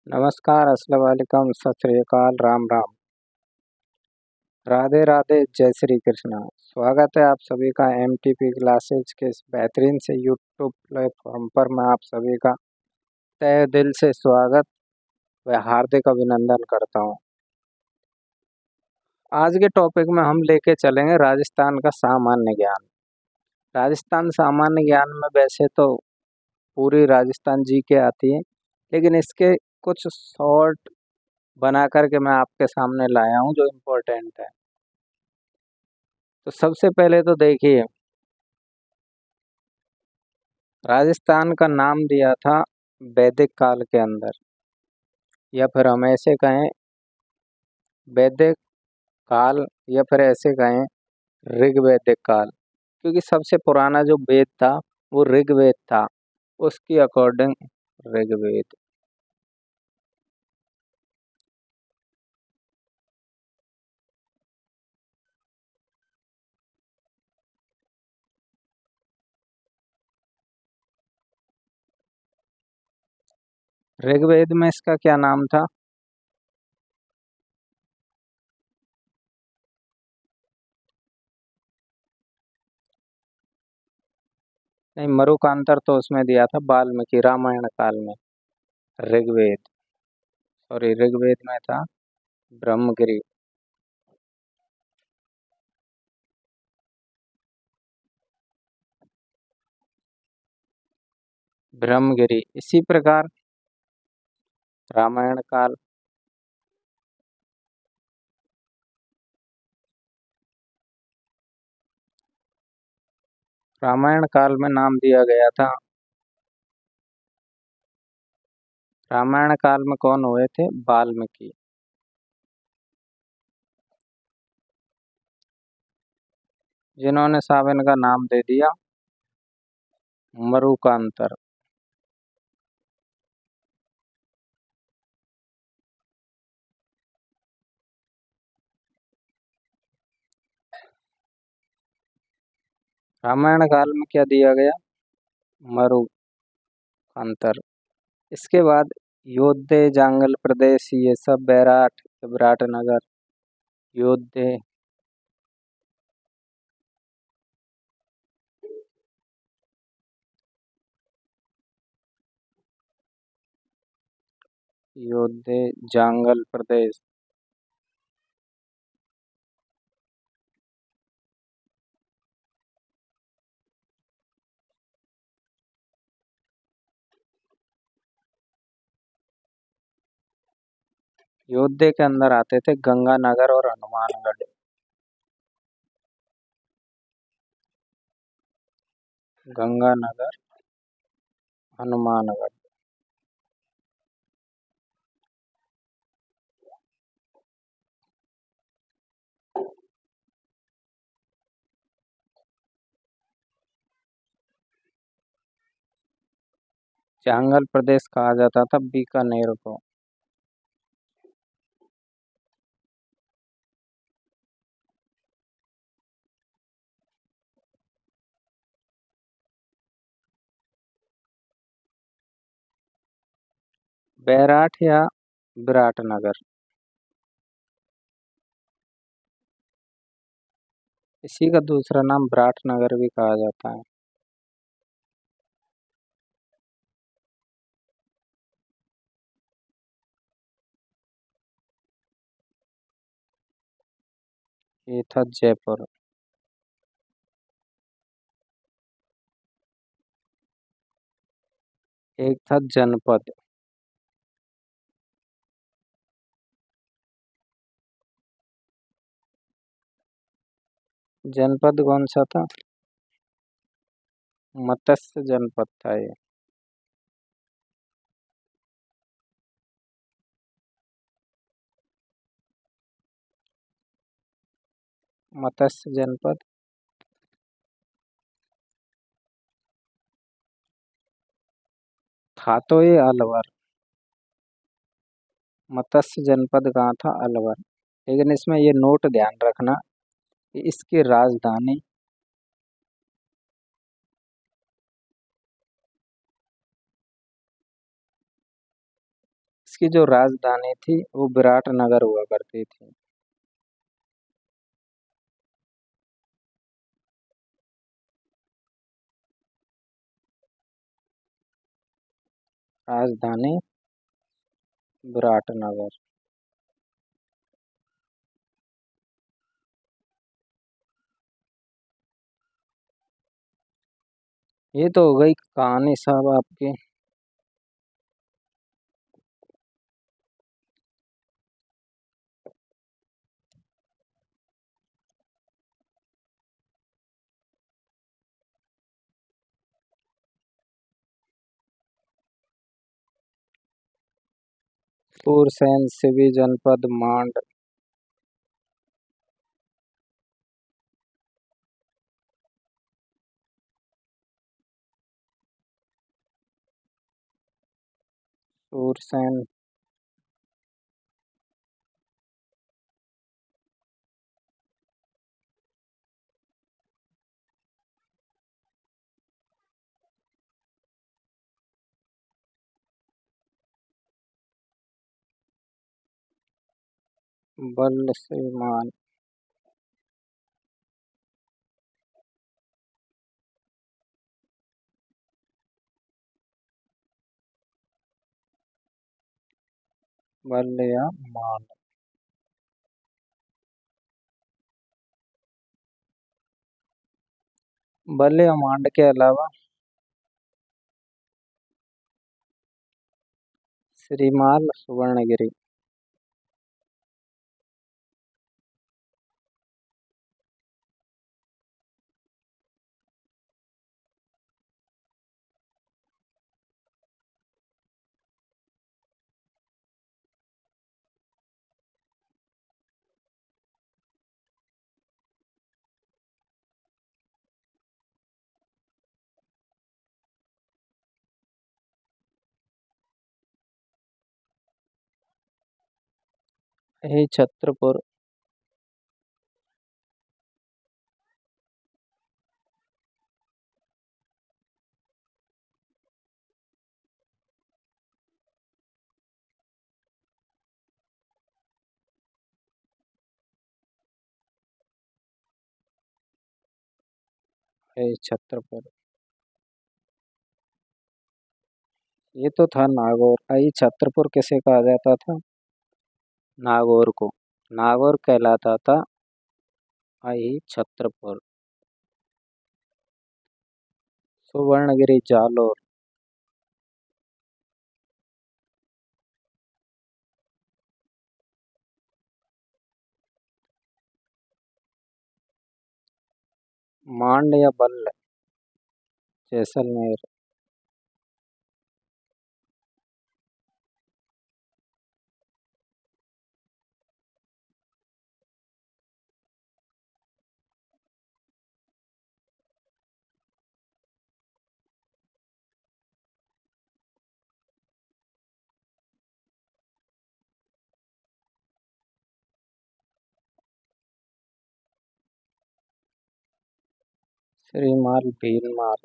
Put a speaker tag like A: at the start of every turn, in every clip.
A: नमस्कार, अस्सलाम वालेकुम, सत श्री अकाल, राम राम, राधे राधे, जय श्री कृष्णा। स्वागत है आप सभी का एमटीपी क्लासेज के इस बेहतरीन से यूट्यूब प्लेटफॉर्म पर। मैं आप सभी का तहे दिल से स्वागत व हार्दिक अभिनंदन करता हूं। आज के टॉपिक में हम लेके चलेंगे राजस्थान का सामान्य ज्ञान। राजस्थान सामान्य ज्ञान में वैसे तो पूरी राजस्थान जी के आती है, लेकिन इसके कुछ शॉर्ट बना करके मैं आपके सामने लाया हूं जो इम्पोर्टेंट है। तो सबसे पहले तो देखिए, राजस्थान का नाम दिया था वैदिक काल के अंदर, या फिर हम ऐसे कहें वैदिक काल, या फिर ऐसे कहें ऋग्वैदिक काल, क्योंकि सबसे पुराना जो वेद था वो ऋग्वेद था। उसकी अकॉर्डिंग ऋग्वेद। ऋग्वेद में इसका क्या नाम था? नहीं, मरुकांतर तो उसमें दिया था वाल्मीकि रामायण काल में। ऋग्वेद, सॉरी, ऋग्वेद में था ब्रह्मगिरी। ब्रह्मगिरी इसी प्रकार रामायण काल। रामायण काल में नाम दिया गया था। रामायण काल में कौन हुए थे? वाल्मीकि। जिन्होंने सावन का नाम दे दिया मरुकांतर। रामायण काल में क्या दिया गया? मरुकांतर। इसके बाद योद्धे, जांगल प्रदेश, ये सब बैराठ, विराटनगर, योद्धे, योद्धे, जांगल प्रदेश। योद्धे के अंदर आते थे गंगानगर और हनुमानगढ़। गंगानगर, हनुमानगढ़। जांगल प्रदेश कहा जाता था बीकानेर को। बैराठ या विराटनगर, इसी का दूसरा नाम विराटनगर भी कहा जाता है। ये था जयपुर। एक था जनपद। जनपद कौन सा था? मत्स्य जनपद था ये। मत्स्य जनपद। था तो ये अलवर। मत्स्य जनपद कहाँ था? अलवर। लेकिन इसमें ये नोट ध्यान रखना कि इसकी राजधानी इसकी जो राजधानी थी वो विराटनगर हुआ करती थी। राजधानी विराटनगर। ये तो हो गई कहानी साहब आपकी। सूरसेन सिवि जनपद मांड। सूरसेन। बल श्रीमान। बल या मान। बल या मांड के अलावा श्रीमाल सुवर्णगिरी। यही छत्रपुर। यही छत्रपुर। ये तो था नागौर। यही छत्रपुर किसे कहा जाता था? नागौर को। नागौर कहलाता था यही छत्रपुर। सुवर्णगिरी जालोर। मांड या बल्ल जैसलमेर। श्रीमाल भीलमाल।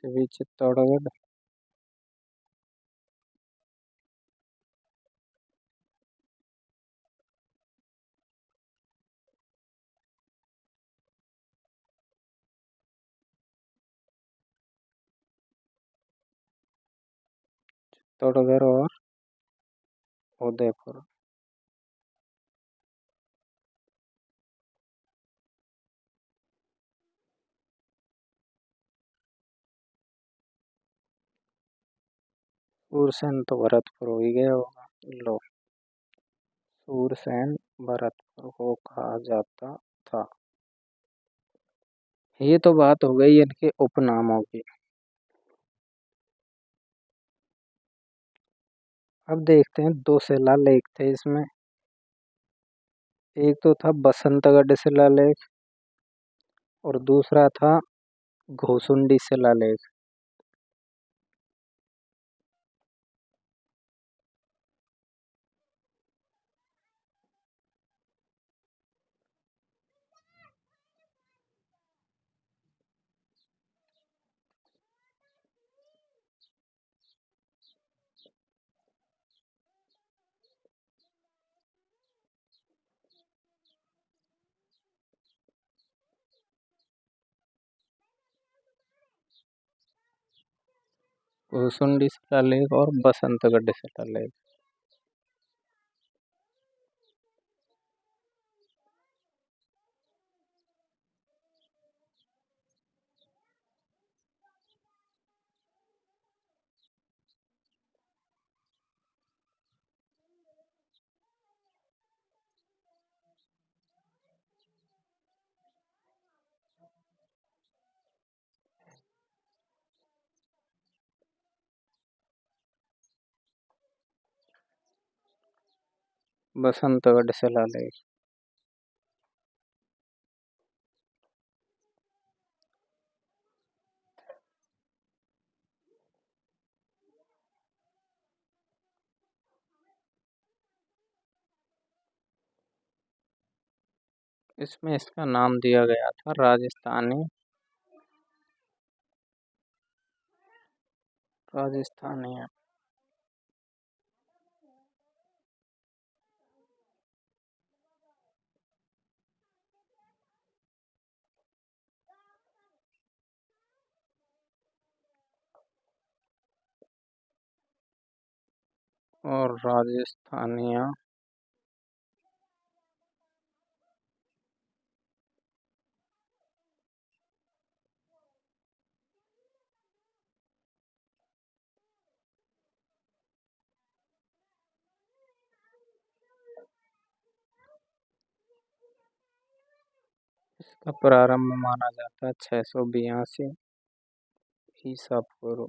A: शिवी चित्तौड़गढ़। चित्तौड़गढ़ और उदयपुर। सूरसेन तो भरतपुर हो ही गया होगा। लो। सूरसेन भरतपुर को कहा जाता था। ये तो बात हो गई इनके उपनामों की। अब देखते हैं दो शिलालेख थे इसमें। एक तो था बसंतगढ़ शिलालेख और दूसरा था घोसुंडी शिलालेख। भूसुंडी शिलालेख और बसंतगढ़ शिलालेख। बसंतगढ़ शिलालेख। इसमें इसका नाम दिया गया था राजस्थानी राजस्थानी और राजस्थानिया इसका प्रारंभ माना जाता है 682 ईसा पूर्व।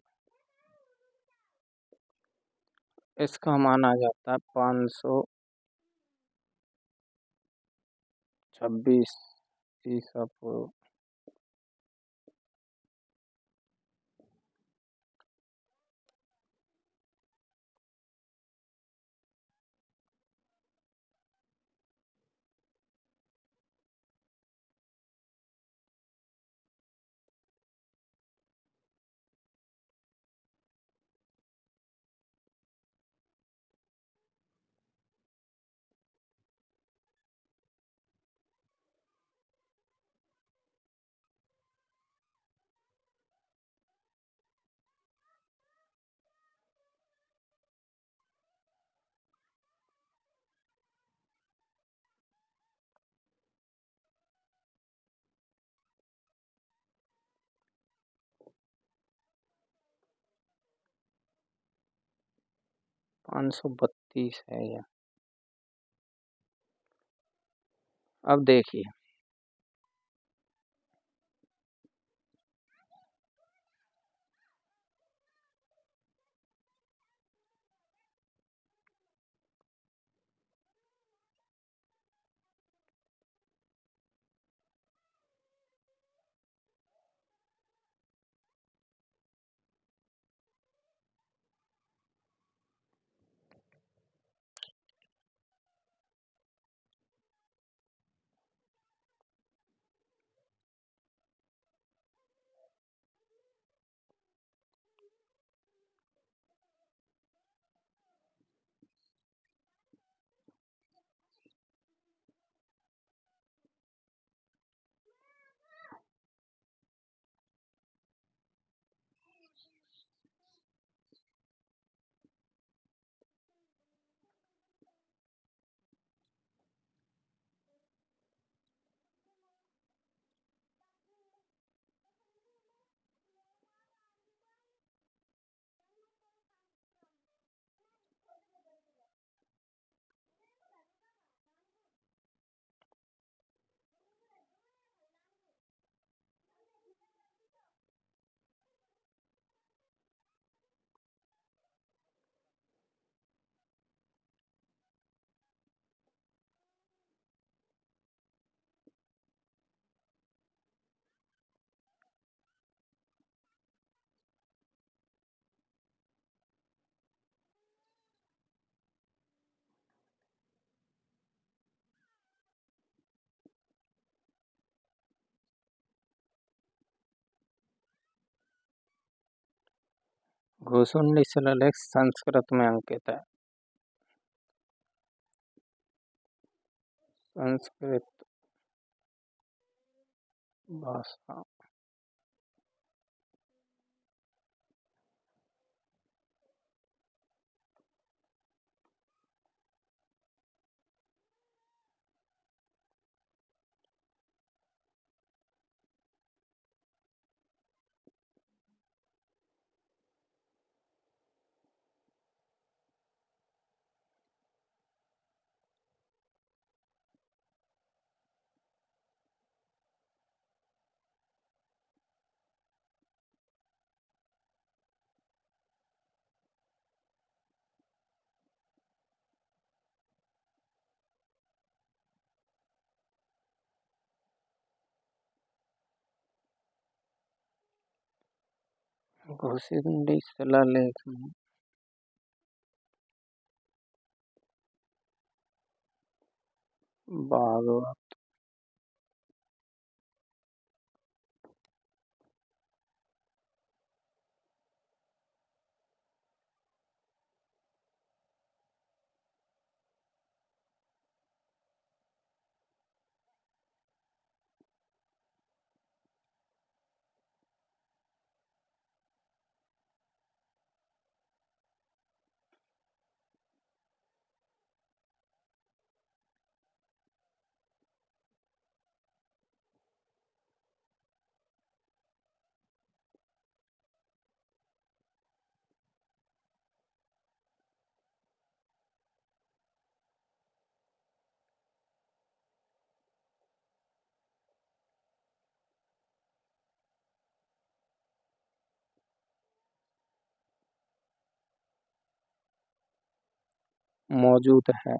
A: इसका माना जाता है 526 ईसा पूर्व। 532 है यह। अब देखिए, भूसुंडी शिलालेख संस्कृत में अंकित है। संस्कृत भाषा घुसिंडी शिलालेख में भागवत। मौजूद है।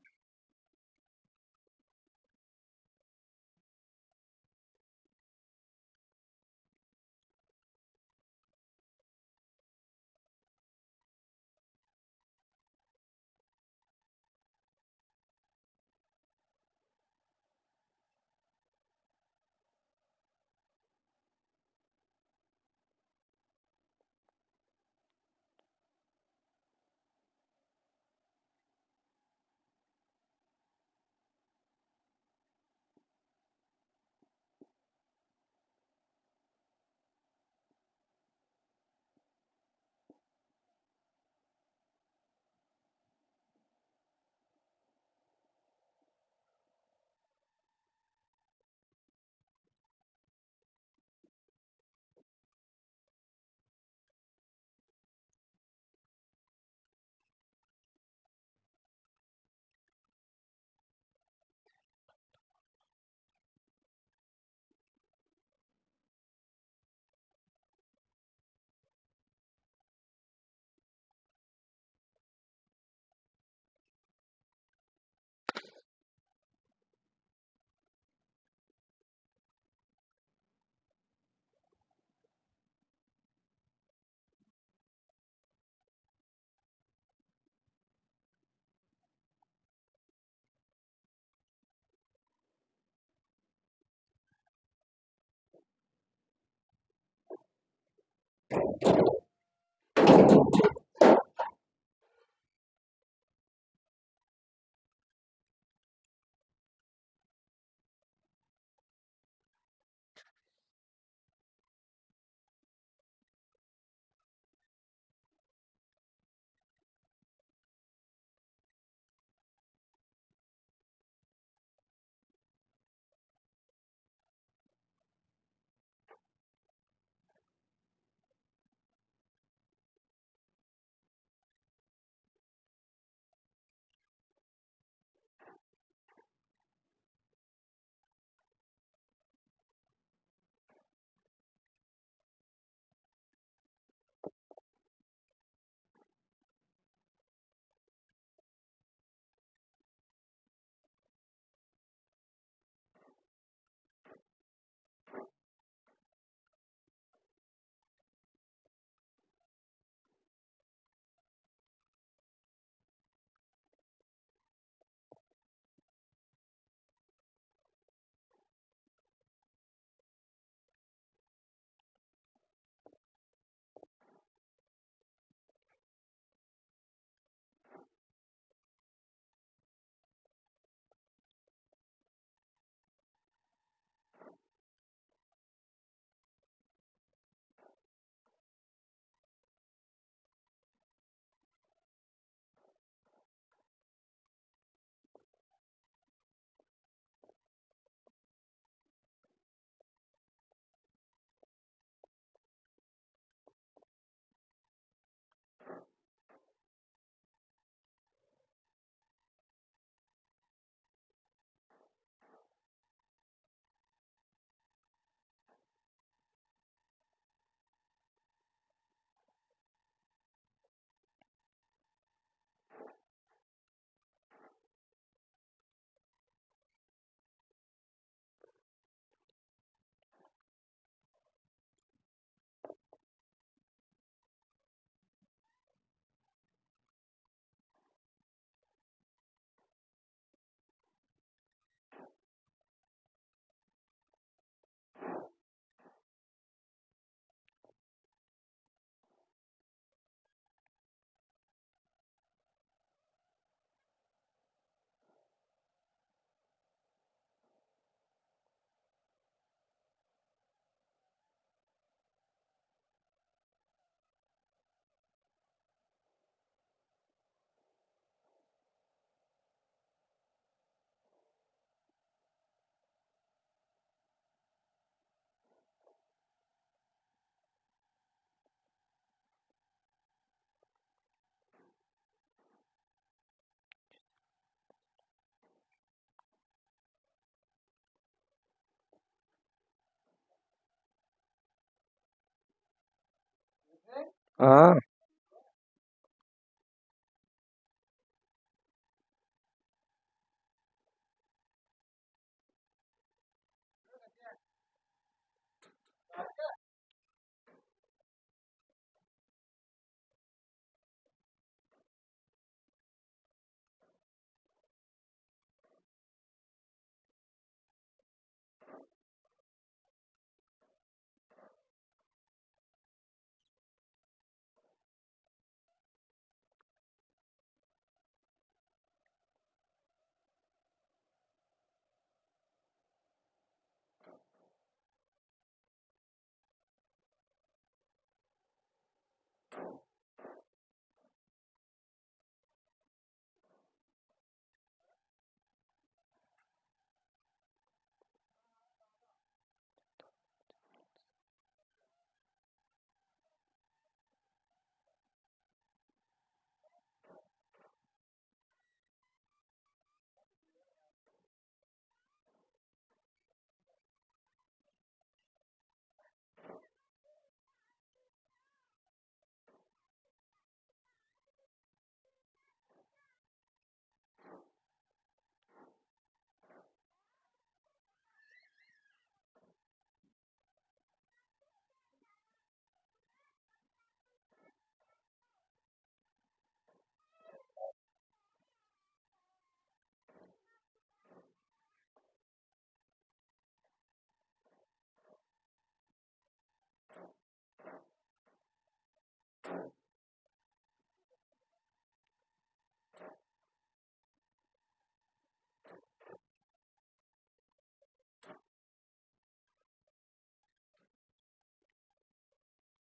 A: हाँ।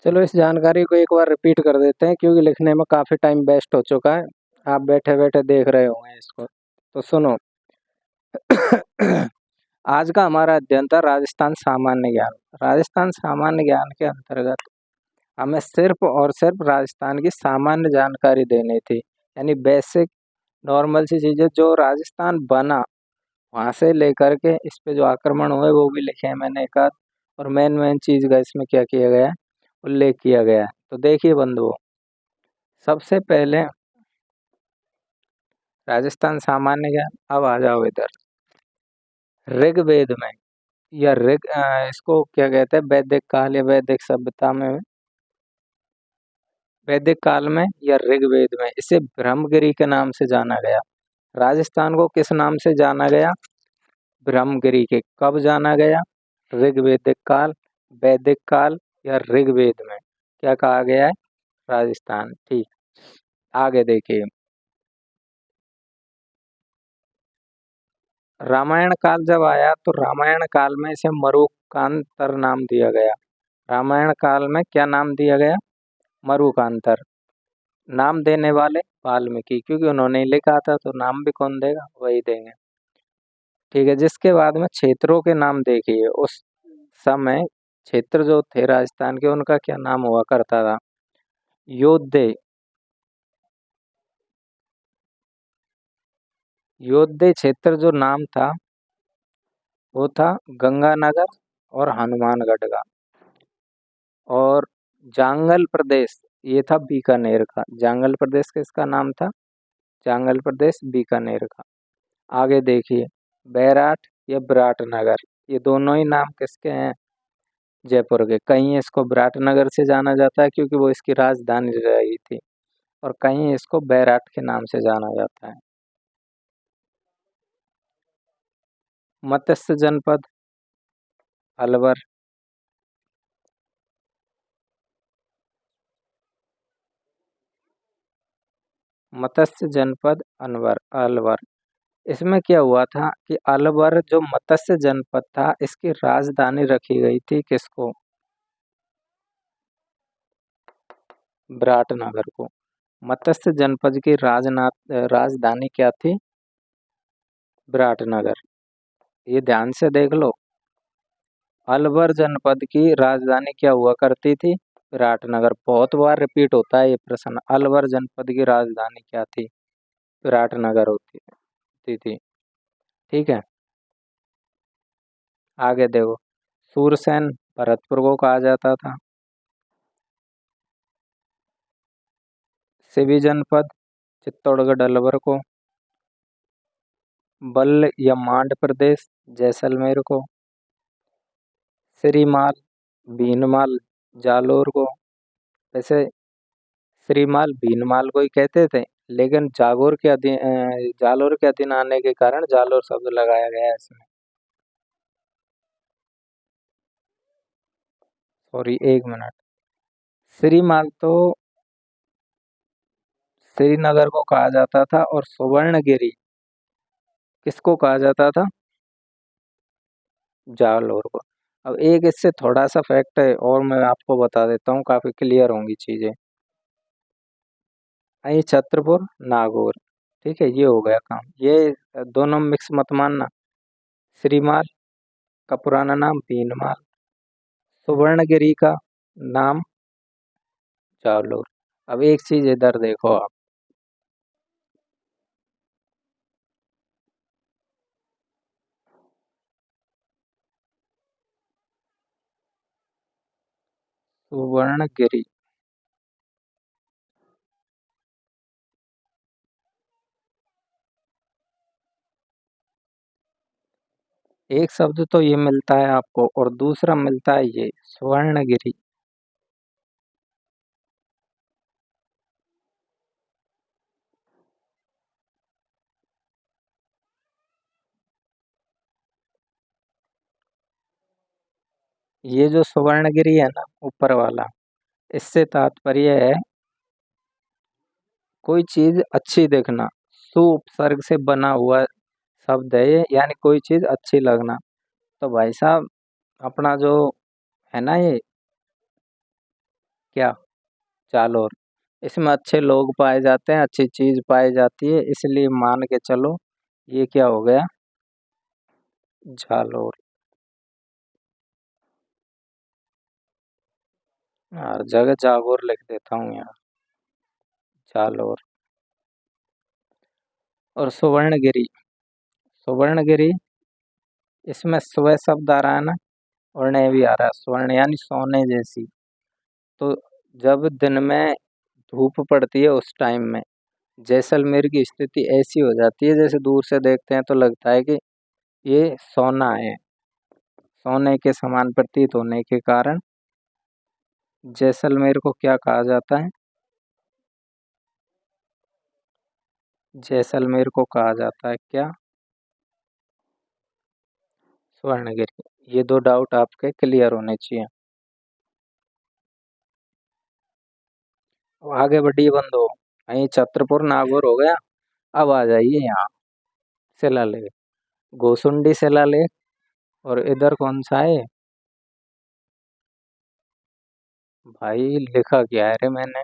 A: चलो इस जानकारी को एक बार रिपीट कर देते हैं क्योंकि लिखने में काफ़ी टाइम वेस्ट हो चुका है। आप बैठे बैठे देख रहे होंगे इसको, तो सुनो। आज का हमारा अध्ययन था राजस्थान सामान्य ज्ञान। राजस्थान सामान्य ज्ञान के अंतर्गत हमें सिर्फ और सिर्फ राजस्थान की सामान्य जानकारी देनी थी, यानी बेसिक नॉर्मल सी चीज़ें जो राजस्थान बना वहाँ से लेकर के इस पे जो आक्रमण हुए वो भी लिखे हैं मैंने एक आध, और मेन मेन चीज़ का इसमें क्या किया गया है, उल्लेख किया गया है। तो देखिए बंधुओं, सबसे पहले राजस्थान सामान्य ज्ञान। अब आ जाओ इधर ऋग्वेद में, या इसको क्या कहते हैं, वैदिक काल या वैदिक सभ्यता में, वैदिक काल में या ऋग्वेद में इसे ब्रह्मगिरी के नाम से जाना गया। राजस्थान को किस नाम से जाना गया? ब्रह्मगिरी के। कब जाना गया? ऋग्वेदिक काल, वैदिक काल या ऋग्वेद में क्या कहा गया है? राजस्थान। ठीक। आगे देखिए, रामायण काल जब आया तो रामायण काल में इसे मरुकांतर नाम दिया गया। रामायण काल में क्या नाम दिया गया? मरुकांतर। नाम देने वाले वाल्मीकि, क्योंकि उन्होंने ही लिखा था तो नाम भी कौन देगा, वही देंगे। ठीक है। जिसके बाद में क्षेत्रों के नाम देखिए, उस समय क्षेत्र जो थे राजस्थान के उनका क्या नाम हुआ करता था? योद्धे। योद्धे क्षेत्र जो नाम था वो था गंगानगर और हनुमानगढ़ का। और जांगल प्रदेश ये था बीकानेर का। जांगल प्रदेश किसका नाम था? जांगल प्रदेश बीकानेर का। आगे देखिए, बैराट या विराटनगर, ये दोनों ही नाम किसके हैं? जयपुर के। कहीं इसको विराटनगर से जाना जाता है क्योंकि वो इसकी राजधानी रही थी, और कहीं इसको बैराट के नाम से जाना जाता है। मत्स्य जनपद अलवर। मत्स्य जनपद अनवर अलवर। इसमें क्या हुआ था कि अलवर जो मत्स्य जनपद था इसकी राजधानी रखी गई थी किसको? विराटनगर को। मत्स्य जनपद की राजधानी क्या थी? विराटनगर। ये ध्यान से देख लो, अलवर जनपद की राजधानी क्या हुआ करती थी? विराटनगर। बहुत बार रिपीट होता है ये प्रश्न, अलवर जनपद की राजधानी क्या थी? विराटनगर होती थी। ठीक है। आगे देखो, सूरसेन भरतपुर को कहा जाता था। सिवी जनपद चित्तौड़गढ़ अलवर को, बल्ल या मांड प्रदेश जैसलमेर को, श्रीमाल भीनमाल जालोर को। वैसे श्रीमाल भीनमाल को ही कहते थे, लेकिन जालोर के अधीन आने के कारण जालोर शब्द लगाया गया है इसमें। सॉरी, एक मिनट। श्रीमाल तो श्रीनगर को कहा जाता था, और सुवर्णगिरी किसको कहा जाता था? जालोर को। अब एक इससे थोड़ा सा फैक्ट है और मैं आपको बता देता हूँ, काफी क्लियर होंगी चीजें। आई छत्रपुर नागौर, ठीक है, ये हो गया काम। ये दोनों मिक्स मत मानना। श्रीमाल का पुराना नाम भीनमाल, सुवर्णगिरी का नाम जालोर। अब एक चीज इधर देखो आप, सुवर्णगिरी। एक शब्द तो ये मिलता है आपको, और दूसरा मिलता है ये स्वर्णगिरी। ये जो स्वर्णगिरी है ना ऊपर वाला, इससे तात्पर्य है कोई चीज अच्छी देखना। सु उपसर्ग से बना हुआ शब्द है ये, यानी कोई चीज अच्छी लगना। तो भाई साहब, अपना जो है ना ये क्या, जालोर, इसमें अच्छे लोग पाए जाते हैं, अच्छी चीज पाई जाती है, इसलिए मान के चलो ये क्या हो गया, जालोर। यार जगह जागोर लिख देता हूँ यार, जालोर। और सुवर्णगिरी, सुवर्णगिरी, इसमें स्व शब्द आ रहा है ना, और नय भी आ रहा है। स्वर्ण यानी सोने जैसी। तो जब दिन में धूप पड़ती है उस टाइम में जैसलमेर की स्थिति ऐसी हो जाती है, जैसे दूर से देखते हैं तो लगता है कि ये सोना है। सोने के समान प्रतीत होने के कारण जैसलमेर को क्या कहा जाता है? जैसलमेर को कहा जाता है क्या? स्वर्णगिरी। ये दो डाउट आपके क्लियर होने चाहिए। अब आगे बढ़िए बंदो, यहीं छतरपुर नागौर हो गया। अब आ जाइए यहाँ शिलालेख, गोसुंडी शिलालेख। और इधर कौन सा है भाई? लिखा क्या है रे मैंने?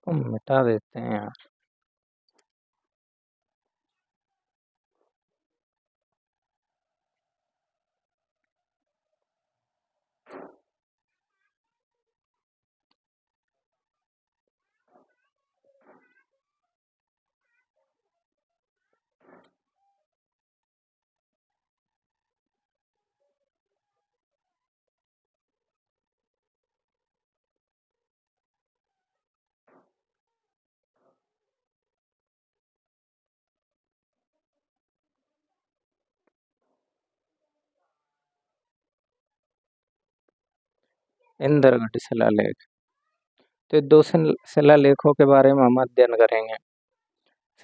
A: इसको मिटा देते हैं यार। इंद्रगढ़ शिलालेख। तो ये दो शिलालेखों के बारे में हम अध्ययन करेंगे।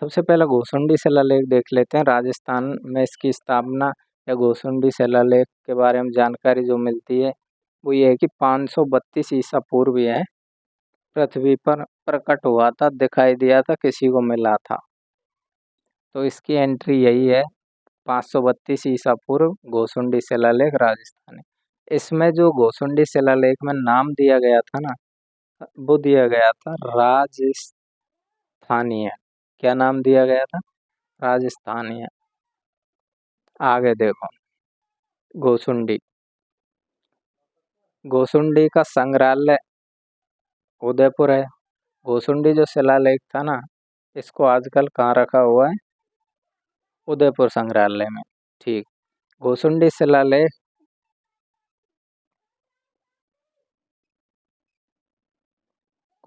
A: सबसे पहला गोसुंडी शिलालेख देख लेते हैं। राजस्थान में इसकी स्थापना या गोसुंडी शिलालेख के बारे में जानकारी जो मिलती है वो ये है कि 532 ईसा पूर्व है पृथ्वी पर प्रकट हुआ था, दिखाई दिया था, किसी को मिला था। तो इसकी एंट्री यही है, 532 ईसा पूर्व गोसुंडी शिलालेख राजस्थान है। इसमें जो गोसुंडी शिलालेख में नाम दिया गया था ना, वो दिया गया था राजस्थानीय। क्या नाम दिया गया था? राजस्थानीय। आगे देखो, गोसुंडी। गोसुंडी का संग्रहालय उदयपुर है। गोसुंडी जो शिलालेख था ना, इसको आजकल कहाँ रखा हुआ है? उदयपुर संग्रहालय में। ठीक। गोसुंडी शिलालेख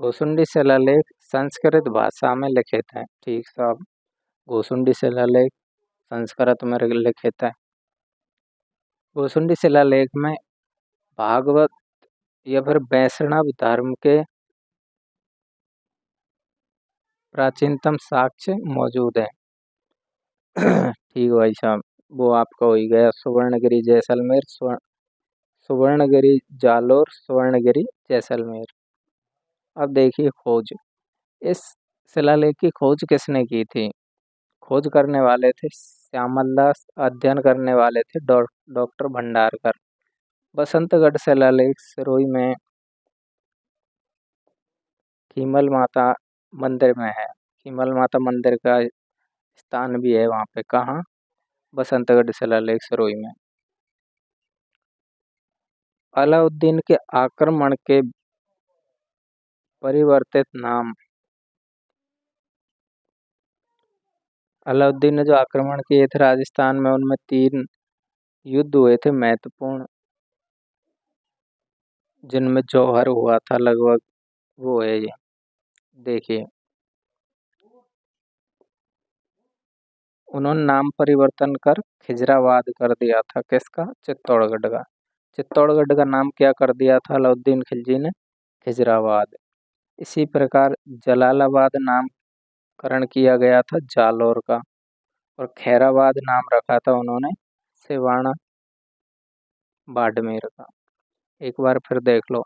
A: गोसुंडी शिलालेख संस्कृत भाषा में लिखित है। ठीक साहब, गोसुंडी शिलालेख संस्कृत में लिखित है। गोसुंडी शिलालेख में भागवत या फिर वैष्णव धर्म के प्राचीनतम साक्ष्य मौजूद है। ठीक भाई साहब, वो आपका हो ही गया सुवर्णगिरी जैसलमेर, सुवर्णगिरी जालोर, सुवर्णगिरी जैसलमेर। अब देखिए खोज। इस शिलालेख की खोज किसने की थी? खोज करने वाले थे श्यामल दास, अध्ययन करने वाले थे डॉक्टर भंडारकर। बसंतगढ़ शिलालेख सिरोही में खीमल माता मंदिर में है। खीमल माता मंदिर का स्थान भी है वहाँ पे। कहाँ? बसंतगढ़ शिलालेख सिरोही में। अलाउद्दीन के आक्रमण के परिवर्तित नाम। अलाउद्दीन ने जो आक्रमण किए थे राजस्थान में, उनमें 3 युद्ध हुए थे महत्वपूर्ण, जिनमें जौहर हुआ था लगभग। वो है ये देखिए, उन्होंने नाम परिवर्तन कर खिजराबाद कर दिया था। किसका? चित्तौड़गढ़ का। चित्तौड़गढ़ का नाम क्या कर दिया था अलाउद्दीन खिलजी ने? खिजराबाद। इसी प्रकार जलालाबाद नामकरण किया गया था जालौर का, और खैराबाद नाम रखा था उन्होंने सिवाना बाड़मेर का। एक बार फिर देख लो,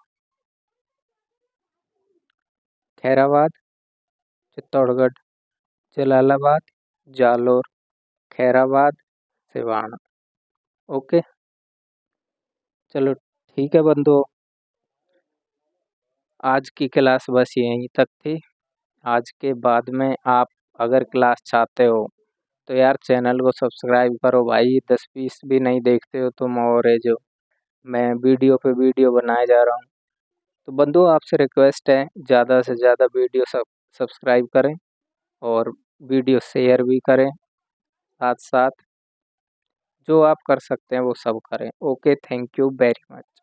A: खैराबाद, चित्तौड़गढ़, जलालाबाद, जालोर, खैराबाद, सिवाना। ओके, चलो ठीक है बंधुओं, आज की क्लास बस यहीं तक थी। आज के बाद में आप अगर क्लास चाहते हो तो यार चैनल को सब्सक्राइब करो भाई। 10-20 भी नहीं देखते हो तुम, और है जो मैं वीडियो पे वीडियो बनाए जा रहा हूँ। तो बंधुओं, आपसे रिक्वेस्ट है ज़्यादा से ज़्यादा वीडियो सब्सक्राइब करें और वीडियो शेयर भी करें। साथ साथ जो आप कर सकते हैं वो सब करें। Okay, thank you very much.